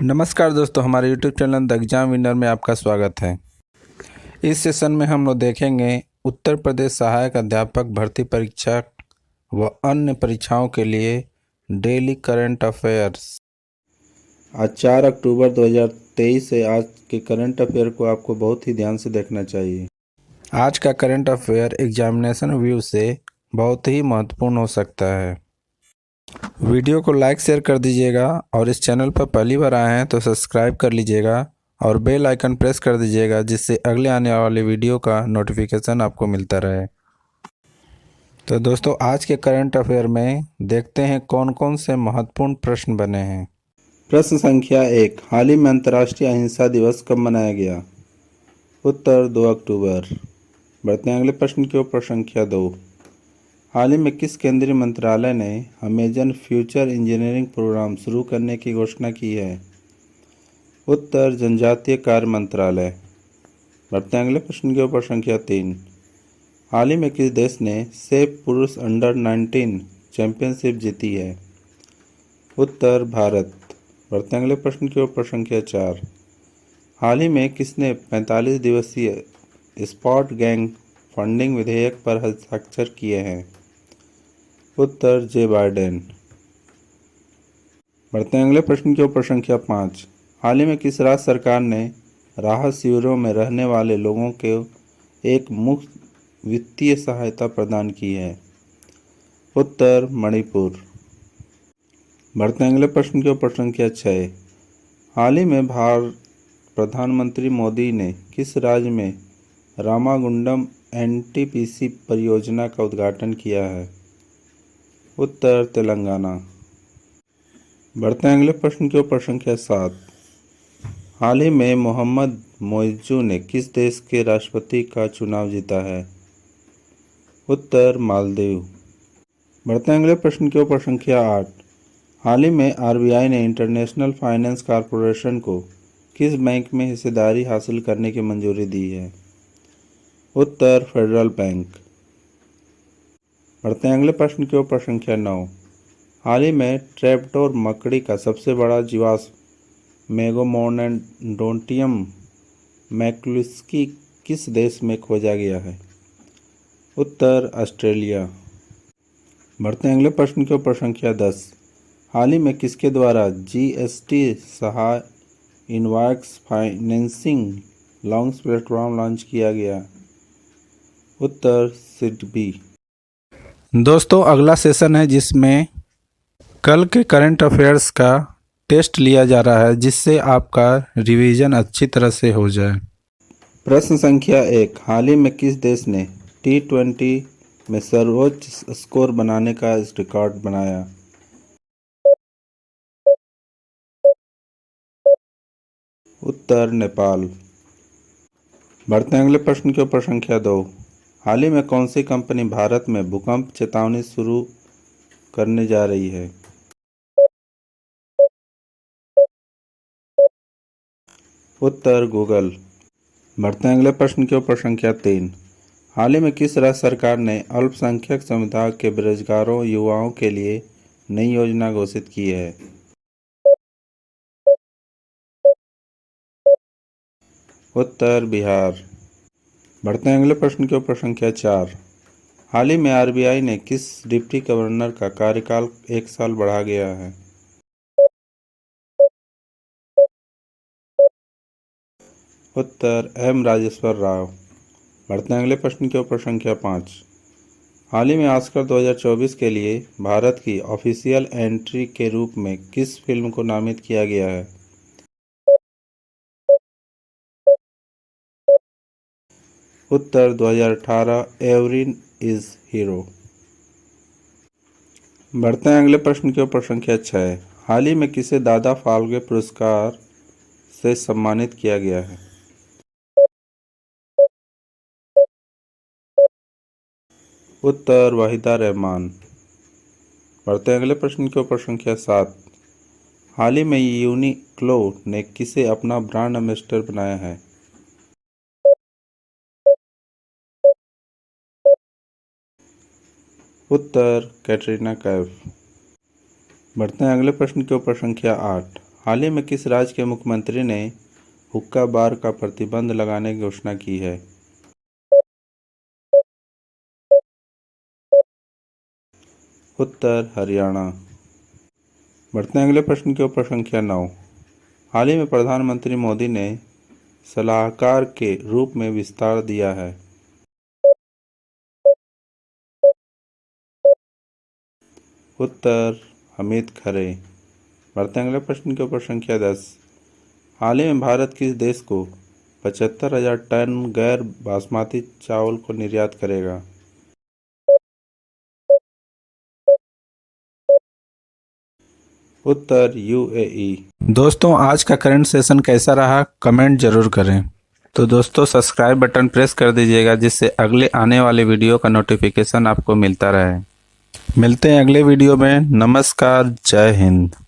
नमस्कार दोस्तों, हमारे YouTube channel the exam winner में आपका स्वागत है। इस सेशन में हम लोग देखेंगे उत्तर प्रदेश सहायक अध्यापक भर्ती परीक्षा व अन्य परीक्षाओं के लिए डेली करंट अफेयर्स। आज 4 अक्टूबर 2023 है। आज के करंट अफेयर को आपको बहुत ही ध्यान से देखना चाहिए। आज का करंट अफेयर एग्जामिनेशन व्यू से बहुत ही महत्वपूर्ण हो सकता है। वीडियो को लाइक शेयर कर दीजिएगा और इस चैनल पर पहली बार आए हैं तो सब्सक्राइब कर लीजिएगा और बेल आइकन प्रेस कर दीजिएगा, जिससे अगले आने वाले वीडियो का नोटिफिकेशन आपको मिलता रहे। तो दोस्तों, आज के करंट अफेयर में देखते हैं कौन कौन से महत्वपूर्ण प्रश्न बने हैं। प्रश्न संख्या 1, हाल ही में अंतर्राष्ट्रीय अहिंसा दिवस कब मनाया गया? उत्तर 2 अक्टूबर। बढ़ते हैं अगले प्रश्न की ओर। प्रश्न संख्या 2, हाल ही में किस केंद्रीय मंत्रालय ने अमेजन फ्यूचर इंजीनियरिंग प्रोग्राम शुरू करने की घोषणा की है? उत्तर जनजातीय कार्य मंत्रालय। बढ़ते हैं अगले प्रश्न की ओर। प्रश्न संख्या 3, हाल ही में किस देश ने सेफ पुरुष अंडर 19 चैंपियनशिप जीती है? उत्तर भारत। बढ़ते हैं अगले प्रश्न की ओर। प्रश्न संख्या 4, हाल ही में किसने 45 दिवसीय स्पॉट गैंग फंडिंग विधेयक पर हस्ताक्षर किए हैं? उत्तर जे बाइडेन। बढ़ते हैं अगले प्रश्न की ओर। प्रश्न संख्या 5, हाल ही में किस राज्य सरकार ने राहत शिविरों में रहने वाले लोगों को एक मुफ्त वित्तीय सहायता प्रदान की है? उत्तर मणिपुर। बढ़ते हैं अगले प्रश्न की ओर। प्रश्न संख्या 6, हाल ही में भारत प्रधानमंत्री मोदी ने किस राज्य में रामागुंडम एनटीपीसी परियोजना का उद्घाटन किया है? उत्तर तेलंगाना। बढ़ते हैं अगले प्रश्न की ओर। प्रश्न संख्या 7, हाल ही में मोहम्मद मोइजू ने किस देश के राष्ट्रपति का चुनाव जीता है? उत्तर मालदीव। बढ़ते हैं अगले प्रश्न की ओर। प्रश्न संख्या 8, हाल ही में आरबीआई ने इंटरनेशनल फाइनेंस कॉरपोरेशन को किस बैंक में हिस्सेदारी हासिल करने की मंजूरी दी है? उत्तर फेडरल बैंक। बढ़ते हैं अगले प्रश्न की ओर। प्रश्न संख्या 9, हाल ही में ट्रैप्टोर मकड़ी का सबसे बड़ा जीवाश्म मेगामोनोडोंटियम मैक्कुलस्की किस देश में खोजा गया है? उत्तर ऑस्ट्रेलिया। बढ़ते हैं अगले प्रश्न की ओर। प्रश्न संख्या 10, हाल ही में किसके द्वारा GST Sahay invoice financing launch platform launch किया गया? उत्तर सिडबी। दोस्तों, अगला सेशन है जिसमें कल के करंट अफेयर्स का टेस्ट लिया जा रहा है, जिससे आपका रिवीजन अच्छी तरह से हो जाए। प्रश्न संख्या 1, हाल ही में किस देश ने T20 में सर्वोच्च स्कोर बनाने का रिकॉर्ड बनाया? उत्तर नेपाल। बढ़ते हैं अगले प्रश्न की ओर। प्रश्न संख्या 2, हाल ही में कौन सी कंपनी भारत में भूकंप चेतावनी शुरू करने जा रही है? उत्तर गूगल। बढ़ते हैं अगले प्रश्न की ओर। प्रश्न संख्या 3, हाल ही में किस राज्य सरकार ने अल्पसंख्यक समुदाय के बेरोजगारों युवाओं के लिए नई योजना घोषित की है? उत्तर बिहार। बढ़ते हैं अगले प्रश्न की ओर। प्रश्न संख्या 4, हाल ही में आरबीआई ने किस डिप्टी गवर्नर का कार्यकाल 1 साल बढ़ा गया है? उत्तर एम राजेश्वर राव। बढ़ते हैं अगले प्रश्न की ओर। प्रश्न संख्या 5, हाल ही में ऑस्कर 2024 के लिए भारत की ऑफिशियल एंट्री के रूप में किस फिल्म को नामित किया गया है? उत्तर 2018 एवरीन इज हीरो। बढ़ते हैं अगले प्रश्न की ओर। प्रश्न संख्या 6, हाल ही में किसे दादा फाल्के पुरस्कार से सम्मानित किया गया है? उत्तर वाहिदा रहमान। बढ़ते हैं अगले प्रश्न की ओर। प्रश्न संख्या 7, हाल ही में यूनिक्लो ने किसे अपना ब्रांड एम्बेसडर बनाया है? उत्तर कैटरीना कैफ। बढ़ते हैं अगले प्रश्न की ओर। प्रश्न संख्या 8, हाल ही में किस राज्य के मुख्यमंत्री ने हुक्का बार का प्रतिबंध लगाने की घोषणा की है? उत्तर हरियाणा। बढ़ते हैं अगले प्रश्न की ओर। प्रश्न संख्या 9। हाल ही में प्रधानमंत्री मोदी ने सलाहकार के रूप में विस्तार दिया है। उत्तर अमित खरे। बढ़ते हैं अगले प्रश्न के ऊपर। संख्या 10। हाल ही में भारत किस देश को 75,000 टन गैर बासमती चावल को निर्यात करेगा? उत्तर यूएई। दोस्तों, आज का करंट सेशन कैसा रहा कमेंट जरूर करें। तो दोस्तों, सब्सक्राइब बटन प्रेस कर दीजिएगा जिससे अगले आने वाले वीडियो का नोटिफिकेशन आपको मिलता रहे। मिलते हैं अगले वीडियो में। नमस्कार, जय हिंद।